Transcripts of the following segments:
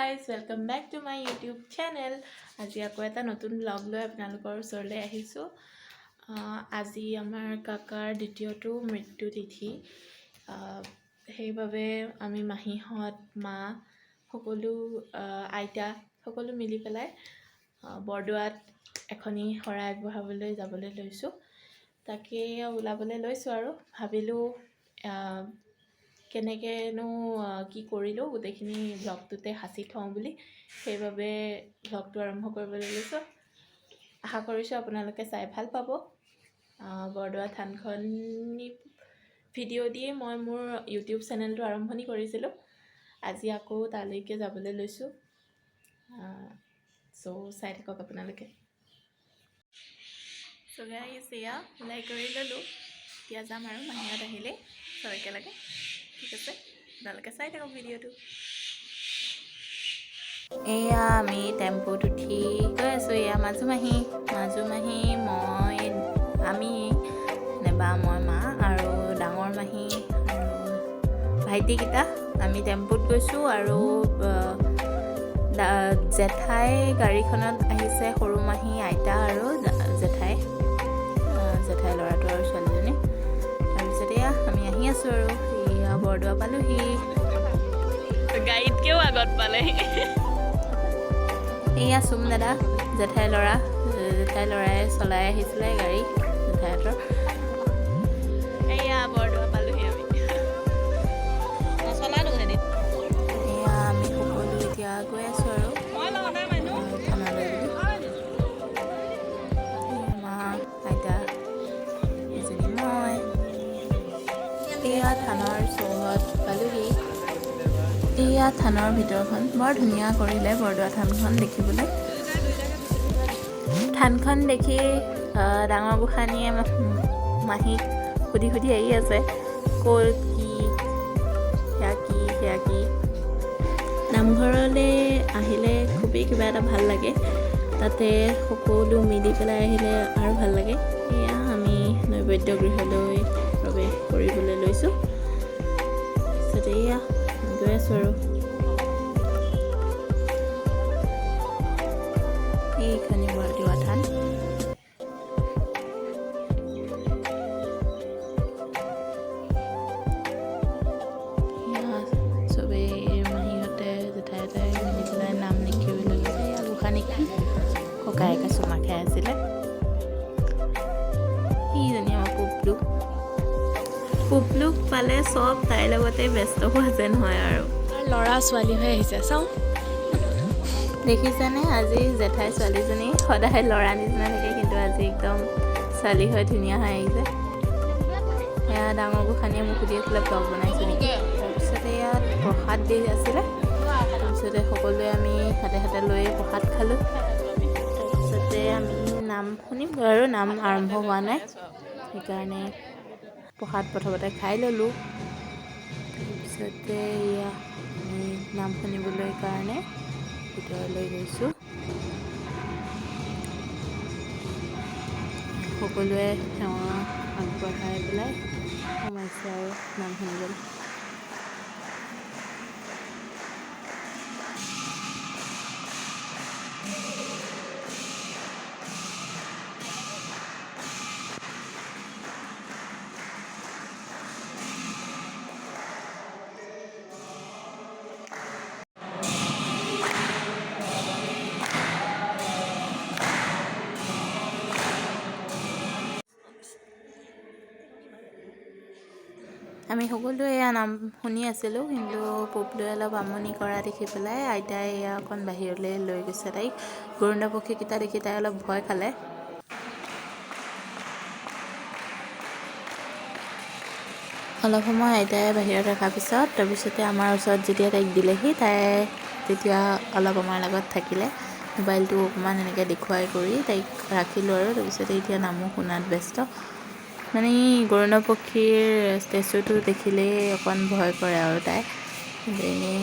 guys, welcome back to my YouTube channel. আজি আকৌ এটা নতুন ব্লগ লৈ আপোনালোকৰ ওচৰলৈ আহিছো। আজি আমাৰ কাকাৰ দ্বিতীয়টো মৃত্যু তিথি। সেইবাবে আমি মাহীহত মা সকলো আইতা সকলো মিলি পেলাই বৰদোৱাত এখনি শৰাই আগবঢ়াবলৈ যাবলৈ লৈছো। তাকে ওলাবলৈ লৈছো আৰু ভাবিলো কেনেকেনো কি কৰিলো গোটেইখিনি ব্লগটোতে হাসি থওঁ বুলি সেইবাবে ব্লগটো আৰম্ভ কৰিবলৈ লৈছো। আশা কৰিছো আপোনালোকে চাই ভাল পাব। বৰদোৱা থানখন ভিডিঅ' দিয়ে মই মোৰ ইউটিউব চেনেলটো আৰম্ভণি কৰিছিলো। আজি আকৌ তালৈকে যাবলৈ লৈছো। সো চাই থাকক আপোনালোকে। সো গাইস এয়া ওলাই কৰি ললো। এতিয়া যাম আৰু মাহীহত আহিলে সব একেলগে। ঠিক আছে, আপোনালোকে চাই থাকক ভিডিঅ'টো। এয়া আমি টেম্পুত উঠি গৈ আছো। এয়া মাজু মাহী মই আমি নেবা মই মা আৰু ডাঙৰ মাহী আৰু ভাইটিকেইটা আমি টেম্পুত গৈছো। আৰু জেঠাই গাড়ীখনত আহিছে, সৰু মাহী আইতা আৰু জেঠাই ল'ৰাটো আৰু ছোৱালীজনী। তাৰপিছত এয়া আমি আহি আছো আৰু এয়া বৰদোৱা পালোহি। গাড়ীতকেও আগত পালেহি। এয়া চুম দাদা জেঠাই ল'ৰাই চলাই আহিছিলে গাড়ী জেঠাইহঁতৰ। এয়া বৰদোৱা পালোহি আমি। এয়া আমি সকলো এতিয়া গৈ আছো আৰু থানালৈ বুলি। মা আইতা এজনী মই। এয়া থানাৰ চৌহদ পালোহি। এয়া থানৰ ভিতৰখন বৰ ধুনীয়া কৰিলে বৰদোৱা থানখন দেখিবলৈ। থানখন দেখি ডাঙৰ গোসাঁনীয়ে মাহীক সুধি আহি আছে ক'ত সেয়া কি। নামঘৰলৈ আহিলে খুবেই কিবা এটা ভাল লাগে, তাতে সকলো মিলি পেলাই আহিলে আৰু ভাল লাগে। এয়া আমি নৈবেদ্য গৃহলৈ প্ৰৱেশ কৰিবলৈ লৈছোঁ। তাৰপিছতে এয়া গৈ আছো আৰু এইখনি বৰদোৱা থান। চবেই মাহীহঁতে জেঠাইহঁতে মিলি পেলাই নাম লিখিবলৈ গৈছে। এয়া গোসাঁনীখন ককায়েকে চুমা খাই আছিলে। ইজনী আমাৰ পুপলুক পালে চব তাইৰ লগতে ব্যস্ত হোৱা যেন হয় আৰু ল'ৰা ছোৱালী হৈ আহিছে। চাওঁ দেখিছানে, আজি জেঠাই ছোৱালীজনী সদায় ল'ৰা নিচিনা থাকে, কিন্তু আজি একদম ছোৱালী হৈ ধুনীয়া হৈ আহিছে। এয়া ডাঙৰ গোসাঁনীয়ে মোক সুধি আছিলে ব্লগ বনাইছো নেকি। তাৰপিছতে ইয়াত প্ৰসাদ দি আছিলে। তাৰপিছতে সকলোৱে আমি হাতে লৈ প্ৰসাদ খালোঁ। তাৰপিছতে আমি নাম শুনিম আৰু নাম আৰম্ভ হোৱা নাই, সেইকাৰণে প্ৰসাদ প্ৰথমতে খাই ল'লোঁ। তাৰপিছতে এয়া আমি নাম শুনিবলৈ কাৰণে ভিতৰলৈ গৈছোঁ। সকলোৱে সেৱা আগবঢ়াই পেলাই সোমাইছে আৰু নাম শুনিবলৈ। আমি সকলোৱে এয়া নাম শুনি আছিলোঁ, কিন্তু পুপলুৱে অলপ আমনি কৰা দেখি পেলাই আইতাই এয়া অকণ বাহিৰলৈ লৈ গৈছে তাইক। গৰুড় পক্ষীকেইটা দেখি তাই অলপ ভয় খালে। অলপ সময় আইতাই বাহিৰত ৰখাৰ তাৰপিছতে আমাৰ ওচৰত যেতিয়া তাইক দিলেহি, তাই তেতিয়া অলপ আমাৰ লগত থাকিলে। মোবাইলটো অকণমান এনেকৈ দেখুৱাই কৰি তাইক ৰাখিলোঁ আৰু তাৰপিছতে এতিয়া নামো শুনাত ব্যস্ত। মানে গৰুড় পক্ষীৰ ষ্টেচুটো দেখিলেই অকণ ভয় কৰে আৰু তাই এনেই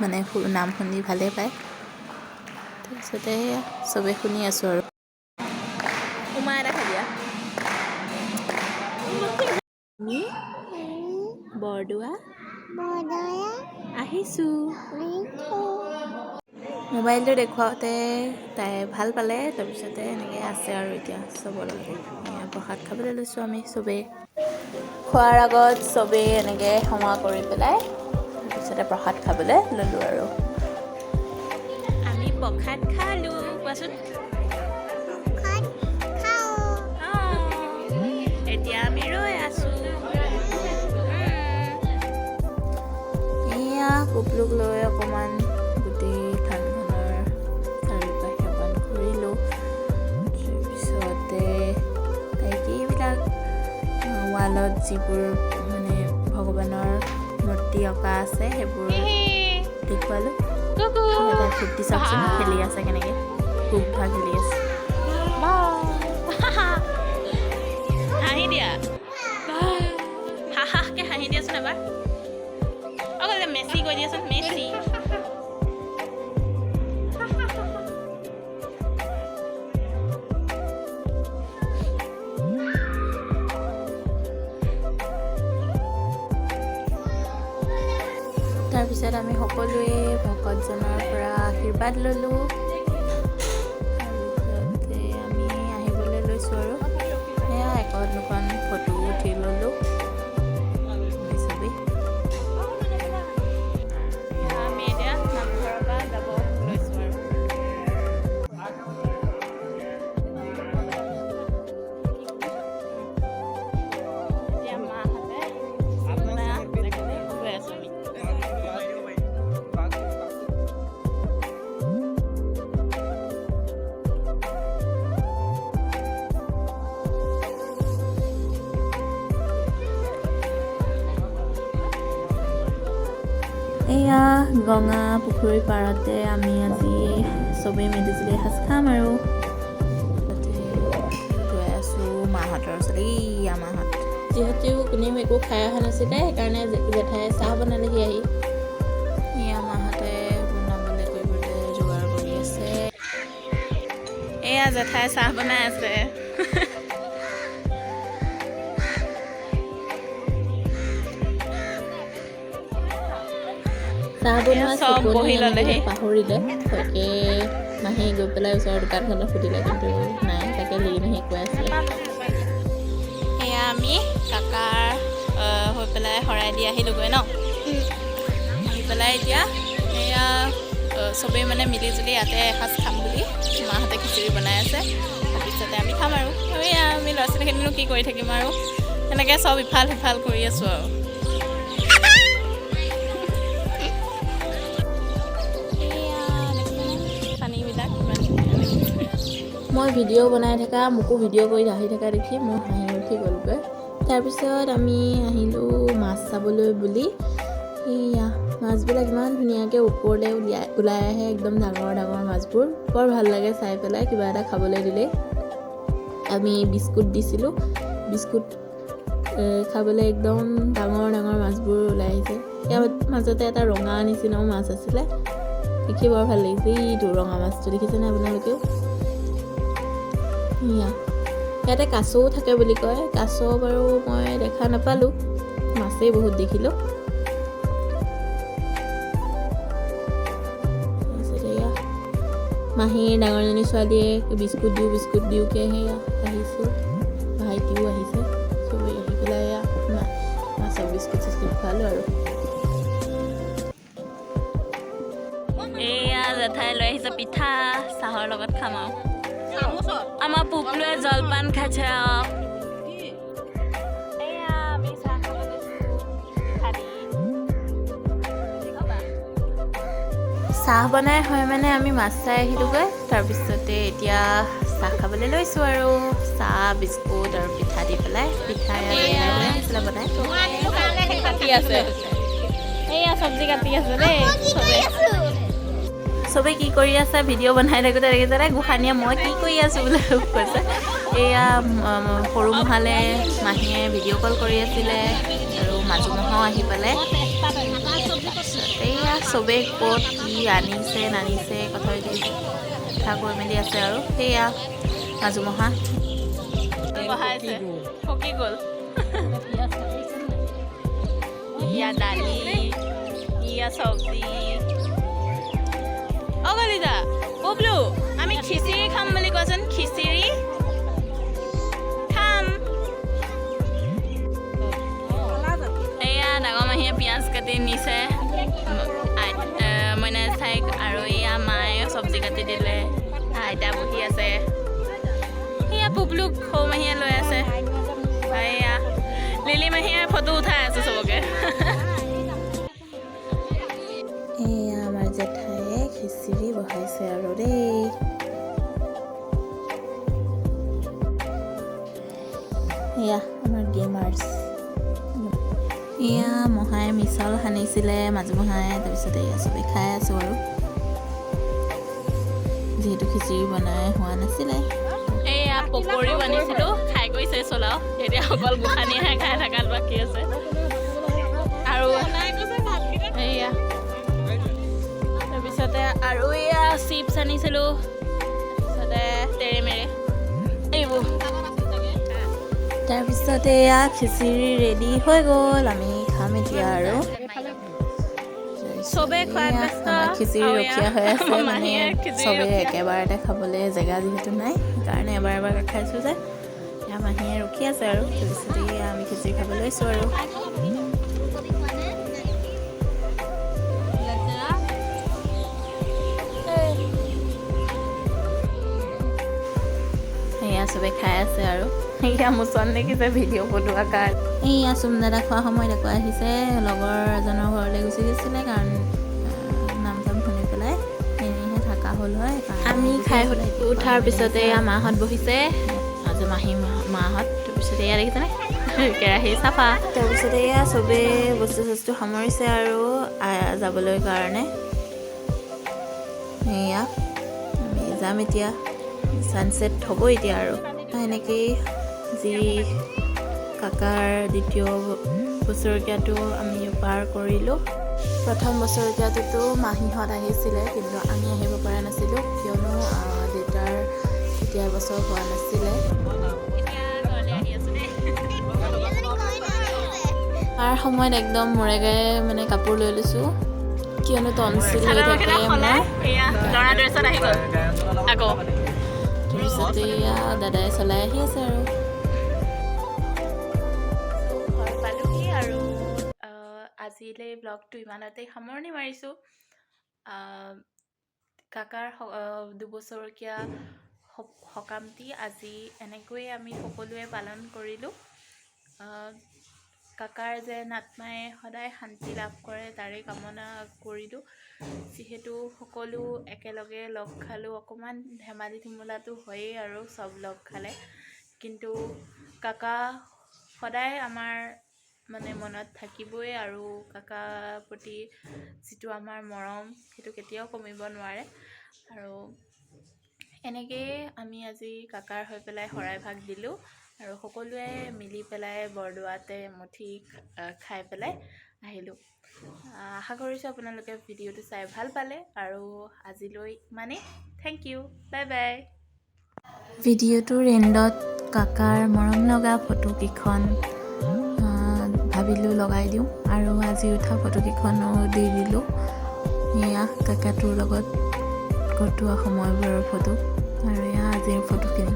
মানে নাম শুনি ভালেই পায়। তাৰপিছতে চবেই শুনি আছোঁ আৰু সোমাই এটা খালিয়া বৰদোৱা আহিছোঁ। মোবাইলটো দেখুৱাওঁতে তাই ভাল পালে, তাৰপিছতে এনেকৈ আছে আৰু এতিয়া চবৰ লগতে প্ৰসাদ খাবলৈ লৈছোঁ আমি চবেই। খোৱাৰ আগত চবেই এনেকৈ সেৱা কৰি পেলাই তাৰপিছতে প্ৰসাদ খাবলৈ ল'লোঁ আৰু আমি প্ৰসাদ খালোঁ। কোৱাচোন এতিয়া আমি ৰৈ আছোঁ। এয়া কুকলুক লৈ অকণমান গোটেই থানখনৰ চাৰিওকাষে অকণ ঘূৰিলোঁ। তাৰপিছতে তাইক এইবিলাক ৱালত যিবোৰ মানে ভগৱানৰ মূৰ্তি অঁকা আছে সেইবোৰ দেখুৱালোঁ। তাই ফূৰ্তি চাওকচোন, খেলি আছে কেনেকৈ, খুব ভাল খেলি আছে। হাঁহি দিয়া, হাঁহাকে হাঁহি দিয়াচোন এবাৰ। অকল মেচি কৈ দিয়াচোন, মেচি। তাৰপিছত আমি সকলোৱে ভকতজনৰ পৰা আশীৰ্বাদ ল'লোঁ। তাৰপিছতে আমি আহিবলৈ লৈছোঁ আৰু সেয়া এখন দুখন ফটো উঠি ল'লোঁ চবেই। আমি এতিয়া নামঘৰৰ পৰা যাব লৈছোঁ আৰু এতিয়া মাহঁতে গৈ আছোঁ আমি। এয়া গঙা পুখুৰীৰ পাৰতে আমি আজি চবেই মিলিজুলি এসাঁজ খাম আৰু গৈ আছোঁ মাহঁতৰ ওচৰলৈ। এয়া মাহঁত যিহেতু কোনেও একো খাই অহা নাছিলে, সেইকাৰণে জেঠাই চাহ বনালেহি আহি। এয়া মাহঁতে বনাবলৈ কৰিবলৈ যোগাৰ কৰি আছে। এয়া জেঠাই চাহ বনাই আছে। চাহ বনোৱা চবনি পাহৰিলে, তাকে মাহী গৈ পেলাই ওচৰৰ দোকানখনত সুধিলে, কিন্তু নাই, তাকে লিলি মাহী কৈ আছিলে। এয়া আমি কাকাৰ হৈ পেলাই শৰাই দি আহিলোঁগৈ ন। আহি পেলাই এতিয়া এয়া চবেই মানে মিলিজুলি ইয়াতে এসাঁজ খাম বুলি মাহঁতে খিচিৰি বনাই আছে। তাৰপিছতে আমি খাম আৰু এয়া আমি ল'ৰা ছোৱালীখিনিনো কি কৰি থাকিম আৰু সেনেকৈ চব ইফাল সিফাল কৰি আছোঁ আৰু। মই ভিডিঅ' বনাই থকা, মোকো ভিডিঅ' কৰি আহি থকা দেখি মোৰ হাঁহি উঠি গ'লগৈ। তাৰপিছত আমি আহিলোঁ মাছ চাবলৈ বুলি। সেয়া মাছবিলাক ইমান ধুনীয়াকৈ ওপৰলৈ ওলাই আহে, একদম ডাঙৰ ডাঙৰ মাছবোৰ, বৰ ভাল লাগে চাই পেলাই। কিবা এটা খাবলৈ দিলেই আমি বিস্কুট দিছিলোঁ, বিস্কুট খাবলৈ একদম ডাঙৰ ডাঙৰ মাছবোৰ ওলাই আহিছে। ইয়াৰ মাজতে এটা ৰঙা নিচিনাও মাছ আছিলে, দেখি বৰ ভাল লাগিছে। এইটো ৰঙা মাছটো দেখিছেনে আপোনালোকেও? ইয়াতে কাছও থাকে বুলি কয়। কাছ বাৰু মই দেখা নাপালোঁ, মাছেই বহুত দেখিলোঁ। তাৰপিছত এয়া মাহীৰ ডাঙৰজনী ছোৱালীয়ে বিস্কুট দিওঁকৈ সেয়া আহিছোঁ, ভাইটিও আহিছে, চবেই আহি পেলাই এয়া মাছৰ বিস্কুট চিস্কুট খোৱালোঁ আৰু। এয়া জেঠাই লৈ আহিছে পিঠা, চাহৰ লগত খাম আৰু। আমাৰ পুপলুৱে জলপান খাইছে আৰু। চাহ বনাই হয় মানে আমি মাছ চাই আহিলোঁগৈ। তাৰপিছতে এতিয়া চাহ খাবলৈ লৈছোঁ আৰু চাহ বিস্কুট আৰু পিঠা দি পেলাই। পিঠা আহিছিলে বনাই কাটি আছে, এয়া চব্জি কাটি আছে দেই। চবেই কি কৰি আছে ভিডিঅ' বনাই থাকোঁতে দেখিছে গোসাঁনীয়ে মই কি কৰি আছোঁ বুলি কৈছে। এয়া সৰু মহালে মাহীয়ে ভিডিঅ' কল কৰি আছিলে আৰু মাজু মহাও আহি পেলাই। এয়া চবেই ক'ত কি আনিছে নানিছে কথা কৈ মেলি আছে আৰু। সেয়া মাজু মহা বহাইছে, পকি গ'ল। ইয়া দালি, ইয়া চব্জি অ কলিতা ববলু আমি খিচিৰি খাম বুলি কোৱাচোন খিচিৰি খাম এয়া ডাঙৰ মাহীয়ে পিঁয়াজ কাটি নিছে মইনা ঠাইক আৰু এয়া মায়ে চব্জি কাটি দিলে আইতা বহি আছে এয়া পুবলুক সৌ মাহীয়ে লৈ আছে এয়া লিলি মাহীয়ে ফটো উঠাই আছে চবকে এয়া আমাৰ জেঠাইয়ে খিচিৰি বহাইছে আৰু দেই এয়া আমাৰ গেমাৰ্ছ এয়া মহাই মিছল সানিছিলে মাজুমহাই তাৰপিছত এয়া চবেই খাই আছোঁ আৰু যিহেতু খিচিৰি বনাই হোৱা নাছিলে এয়া পকৰি বনাইছিলোঁ খাই গৈছে চলাও এতিয়া অকল গোসানীয়েহে খাই থকাত বাকী আছে আৰু এয়া তাৰপিছতে আৰু এয়া চিপছ আনিছিলোঁ তাৰপিছতে তেৰেমেৰে এইবোৰ তাৰপিছতে এয়া খিচিৰি ৰেডি হৈ গ'ল আমি খাম এতিয়া আৰু চবেই খোৱাত ব্যস্ত খিচিৰি ৰখীয়া হৈ আছে মানে চবেই একেবাৰতে খাবলৈ জেগা যিহেতু নাই সেইকাৰণে এবাৰ এবাৰকৈ খাইছোঁ যে এয়া মাহীয়ে ৰখি আছে আৰু তাৰপিছতে আমি খিচিৰি খাব লৈছোঁ আৰু এয়া চবেই খাই আছে আৰু এয়া মোচন দেখিছে ভিডিঅ' ফটো আকাৰ এয়া চুম দাদা খোৱা সময়ত আকৌ আহিছে লগৰ এজনৰ ঘৰলৈ গুচি গৈছিলে কাৰণ নাম চাম শুনি পেলাই এনেহে থকা হ'ল হয় আমি খাই উঠাৰ পিছতে এয়া মাহঁত বহিছে আজি মাহঁত তাৰপিছতে এয়া দেখিছেনে কেৰাহী চাফা তাৰপিছতে এয়া চবেই বস্তু চস্তু সামৰিছে আৰু যাবলৈ কাৰণে এয়া আমি যাম এতিয়া ছানছেট হ'ব এতিয়া আৰু এনেকেই যি কাকাৰ দ্বিতীয় বছৰীয়াটো আমি পাৰ কৰিলোঁ প্ৰথম বছৰীয়াটোতো মাহীহঁত আহিছিলে কিন্তু আমি আহিব পৰা নাছিলোঁ কিয়নো দেউতাৰ এতিয়া বছৰ হোৱা নাছিলে তাৰ সময়ত একদম মূৰে গায়ে মানে কাপোৰ লৈ লৈছোঁ কিয়নো টনচিল হৈ থাকে আকৌ তাৰপিছতে এয়া দাদাই চলাই আহি আছে আৰু আজিলৈ ব্লগটো ইমানতেই সামৰণি মাৰিছোঁ কাকাৰ দুবছৰীয়া সকামটি আজি এনেকৈয়ে আমি সকলোৱে পালন কৰিলোঁ কাকাৰ যেন আত্মাই সদায় শান্তি লাভ কৰে তাৰে কামনা কৰিলোঁ যিহেতু সকলো একেলগে লগ খালোঁ অকণমান ধেমালি ধুমুলাটো হয়েই আৰু চব লগ খালে কিন্তু কাকা সদায় আমাৰ মানে মনত থাকিবই আৰু কাকাৰ প্ৰতি যিটো আমাৰ মৰম সেইটো কেতিয়াও কমিব নোৱাৰে আৰু এনেকৈয়ে আমি আজি কাকাৰ হৈ পেলাই শৰাই ভাগ দিলোঁ আৰু সকলোৱে মিলি পেলাই বৰদোৱাতে এমুঠি খাই পেলাই আহিলোঁ আশা কৰিছোঁ আপোনালোকে ভিডিঅ'টো চাই ভাল পালে আৰু আজিলৈ ইমানেই থেংক ইউ বাই বাই ভিডিঅ'টোৰ এণ্ডত কাকাৰ মৰম লগা ফটোকেইখন ভাবিলোঁ লগাই দিওঁ আৰু আজি উঠা ফটোকেইখনো দি দিলোঁ এয়া কাকাটোৰ লগত কটোৱা সময়বোৰৰ ফটো আৰু এয়া আজিৰ ফটোখিনি